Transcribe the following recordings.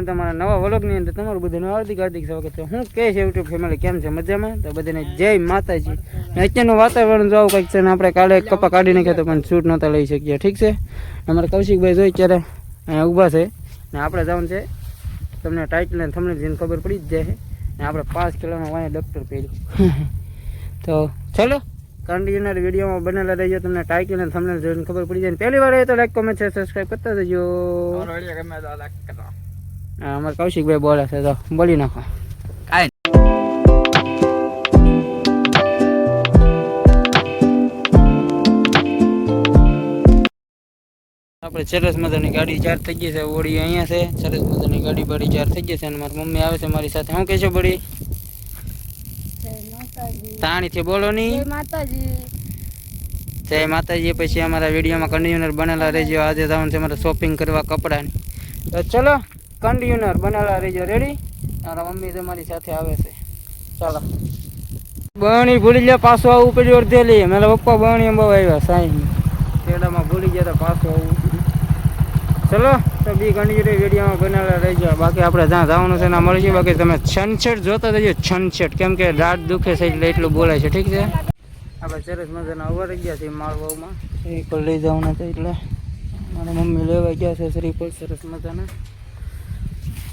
તમારા નવા વ્લોગની અંદર તમારું બધાનું હાર્દિક સ્વાગત છે. હું કે છે યુટ્યુબ ફેમિલી કેમ છે? મજામાં? તો બધાને જય માતાજી. અત્યારનું વાતાવરણ જો કંઈક છે ને, આપણે કાલે કપા કાઢી નાખ્યા તો પણ શૂટ નહોતા લઈ શકીએ. ઠીક છે, અમારા કૌશિકભાઈ જોઈ ત્યારે અહીંયા ઊભા છે ને આપણે જવાનું છે. તમને ટાઇટલ અને થંબનેલ જોઈને ખબર પડી જ જાય ને આપણે 5 કિલોનો વાય ડૉક્ટર પહેર્યું. તો ચલો કન્ટિન્યુઅર વિડીયોમાં બનેલા રહેજો. તમને ટાઇટલ અને થંબનેલ જોઈને ખબર પડી જાય. પહેલી વાર તો લાઈક કોમેન્ટ શેર સબસ્ક્રાઈબ કરતા જજો. હા, અમારે કૌશિકભાઈ બોલે છે તો બોલી નાખો. આપણે સરસ મજાની ગાડી ચાર્જ થઈ ગઈ છે. ઓડી અહીંયા છે. સરસ મજાની ગાડી બાડી ચાર્જ થઈ ગઈ છે અને મારી મમ્મી આવે છે મારી સાથે. શું કહેશો બડી? તાણીથી બોલો નહીં. જય માતાજી. પછી અમારા વિડીયોમાં કન્ટિન્યુઅર બનેલા રહેજો. આજે જવાનું છે અમારે શોપિંગ કરવા કપડાની. તો ચલો કન્ટિન્યુઅર બનેલા રહેજો. રેડી? મારા મમ્મી તો મારી સાથે આવે છે. ચાલો બણી ભૂલી ગયા, પાછું આવું પડ્યું અડધેલી. મારા પપ્પા બણી બહુ આવ્યા સાંઈ પેડામાં ભૂલી ગયા તો પાછું આવું. ચલો તો બી કન્ટિન્યુઅર વિડીયોમાં બનેલા રહેજો. બાકી આપણે જ્યાં જવાનું છે ના મળીશું. બાકી તમે સનસેટ જોતા રહેજો. સનસેટ કેમ કે રાત દુખે છે એટલે એટલું બોલાય છે. ઠીક છે, આપણે સરસ મજાના ઉભા રહી ગયા છીએ માળવામાં. શ્રીફળ લઈ જવાના છે એટલે મારા મમ્મી લેવા ગયા છે શ્રીફળ સરસ મજાના.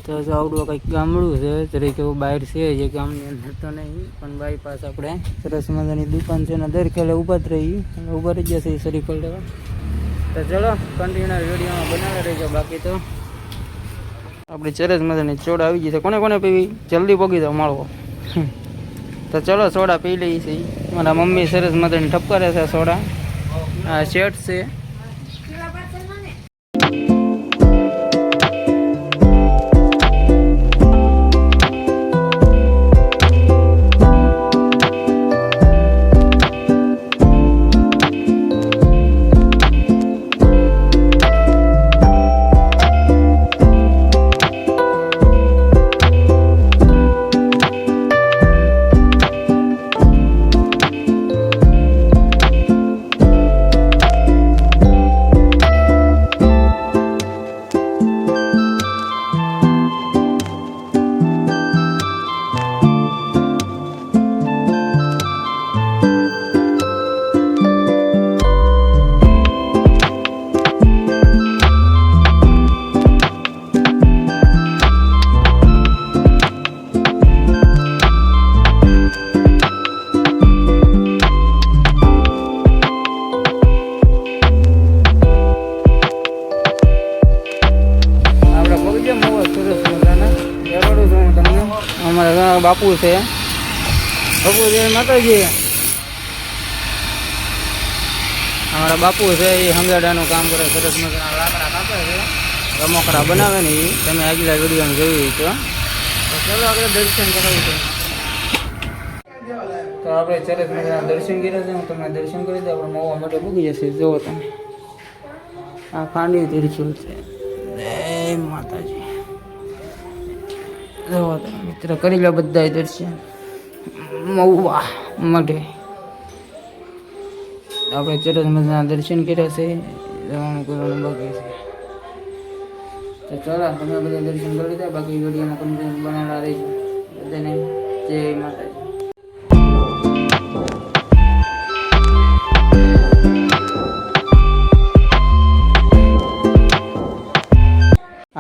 તો આવડું કંઈક ગામડું છે, જરીક એવું બહાર છે જે ગામની અંદર તો નહીં પણ બાયપાસ આપણે સરસ મજાની દુકાન છે ને દર ખેલે ઊભા જ રહી ઊભા રહી ગયા છે શ્રીફળ લેવા. તો ચલો કન્ટિન્યુઅર વિડીયોમાં બનાવી રહેજો. બાકી તો આપણી સરસ મજાની સોડા આવી ગઈ છે. કોને કોને પીવી? જલ્દી પોગી જાવ માળવો. તો ચલો સોડા પી લઈએ છીએ. મારા મમ્મી સરસ મજાની ઠપકારે છે સોડા. આ શેઠ છે. અમારા બાપુ છે. બાપુ જય માતાજી. અમારા બાપુ છે એ હંગાડાનું કામ કરે. સરસ મજાના લાકડા કાપે છે, રમકડા બનાવે ને એ તમે આગલા વિડીયોમાં જોયું તો. ચાલો આપણે દર્શન કરાવીશું. તો આપણે સરસ મજાના દર્શન કર્યા છે. હું તમને દર્શન કરી દઉં. આપણે મવા માટે પૂગી જશે. જુઓ તમે આ ખાંડી તીરછુલ છે. જય માતાજી. મિત્ર કરી લો બધા દર્શન મહુવા માટે. આપણે સરસ મજાના દર્શન કર્યા છે. જવાનું કરવાનું બાકી છે. તો ચાલો તમે બધા દર્શન કરી લીધા. બાકી વિડીયોમાં કન્ટેન્ટ બનાવેલા રહીશું. બધાને જય માતાજી.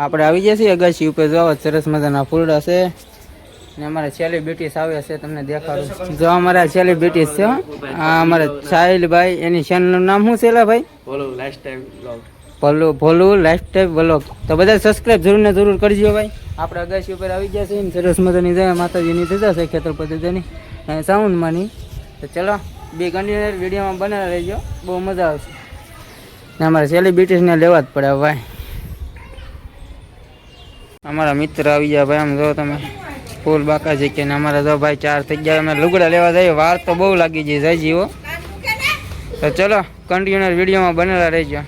આપણે આવી ગયા છીએ અગાસી ઉપર. જો સરસ મજાના ફૂલડા છે ને અમારા સેલિબ્રિટીસ આવ્યા છે. તમને દેખાડું. જો અમારા સેલિબ્રિટીસ છે. આ અમારા સાહિલભાઈ. એની ચેનલનું નામ શું છે એલા ભાઈ? ભોલું લાઈફસ્ટાઈલ વ્લોગ. તો બધા સબસ્ક્રાઈબ જરૂર ને જરૂર કરજો ભાઈ. આપણે અગાસી ઉપર આવી ગયા છીએ. સરસ મજાની જય માતાજીની ધજા છે ખેતર પદ્ધતિની સાઉન્ડમાંની. તો ચલો બે કન્ટિન્યુઅર વિડીયોમાં બનાવી રહેજો. બહુ મજા આવશે. ને અમારા સેલિબ્રિટીસને લેવા જ પડે ભાઈ. અમારા મિત્ર આવી ગયા ભાઈ. આમ જો તમે ફૂલ બાકા છે કે અમારા જો ભાઈ 4 થઈ ગયા. અમે લુગડા લેવા જઈએ. વાર તો બહુ લાગી જાય જાય જીવો. તો ચલો કન્ટિન્યુઅર વિડીયોમાં બનેલા રહેજો.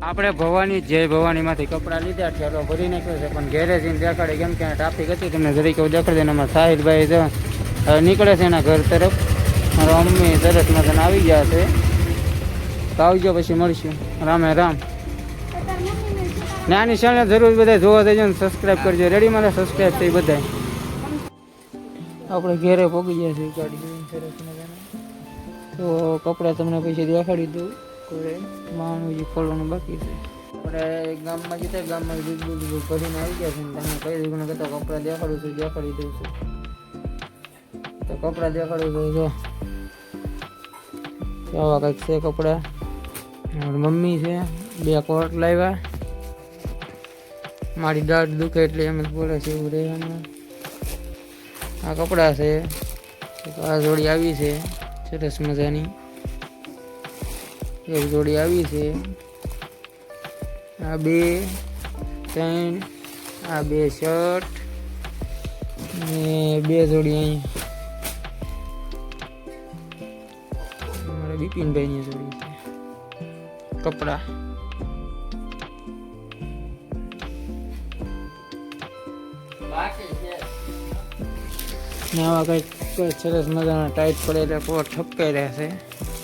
આપણે ભવાની જય ભવાનીમાંથી કપડાં લીધા ઠેલો ભરી નાખ્યો છે, પણ ઘેરે જઈને દેખાડે કેમ કે ટ્રાફિક હતી તમને જરીક એવું દેખાડી દે. અમારા સાહિલભાઈ જો નીકળે છે એના ઘર તરફ. મારા મમ્મી સરસ મજાને આવી ગયા છે. તો આવજો પછી મળશું. રામે રામ. નાની ચેનલ જરૂર બધા જોવા દેજો ને સબસ્ક્રાઈબ કરજો. રેડી મારે સબસ્ક્રાઈબ થઈ બધા. આપણે ઘેરે પહોંચી ગયા છીએ ગાડી સરસ મજાના. તો કપડાં તમને પછી દેખાડી દઉં. કોઈ માનું જે ખોલવાનું બાકી છે. આપણે ગામમાં જતા ગામમાં દૂધ ભરીને આવી ગયા છે. તમે કઈ દીકરો કહેતા કપડાં દેખાડું છું, દેખાડી દઉં છું. તો કપડાં દેખાડું છું. જો આવા કંઈક છે કપડાં. મારી મમ્મી છે, 2 કોટ લાવ્યા. મારી દાઢ દુખે એટલે એમ જ બોલે છે એવું રહે હમણાં. આ કપડાં છે. આ જોડી આવી છે સરસ મજાની. એક જોડી આવી છે. આ 2 3 આ 2 શર્ટ ને 2 જોડી અહીં અમારા બિપિનભાઈની જોડી છે કપડા. ને આવા કંઈક સરસ મજાના ટાઈટ પડેલા કોટ ઠપકાઈ રહ્યા છે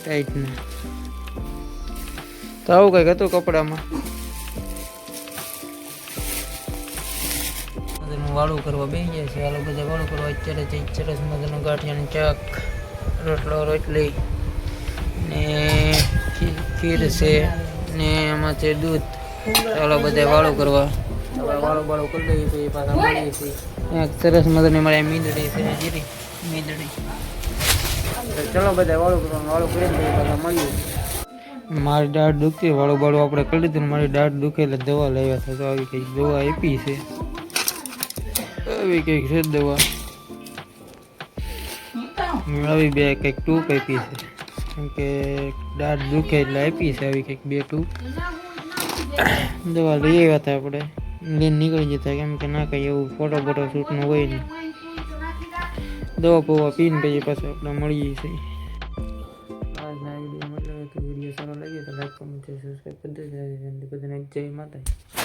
ટાઈટના. તો આવું કંઈક હતું કપડામાં. વાળું કરવા બેસી જાય છે. હાલો બધા વાળું કરવા અત્યારે જઈ સરસ મજાનું ગાંઠિયાનું ચાક, રોટલો રોટલી ને ખીર છે ને એમાં છે દૂધ. ચાલો બધા વાળું કરવા. વાળું કરી લઈએ પછી પાછા મળીએ છીએ. એક સરસ મજાની મારી મીંદડી છે જીરી મીંદડી. ચલો બધા વાળું કરવાનું. વાળું કરીને પછી પાછા મળીએ. મારી દાઢ દુખતી વાળું આપણે કરી લીધું. મારી દાઢ દુખે એટલે દવા લાવ્યા હતા. તો આવી કંઈક દવા આપી છે. આવી કંઈક છે દવા. આવી 2 કંઈક ટૂંક આપી છે કેમ કે દાઢ દુખે એટલે આપી છે. આવી કંઈક 2 ટૂંક દવા લઈ આવ્યા હતા. આપણે લઈને નીકળી જતા કેમ કે ના કંઈ એવું ફોટો શૂટનું હોય નહીં. દવા પવા પીને પછી પાછું આપણે મળીએ છીએ. આજના વિડીયો સારો લાગ્યો તો લાઈક, કમેન્ટ, સબસ્ક્રાઈબ કરી દેજો. બધાને જય માતા.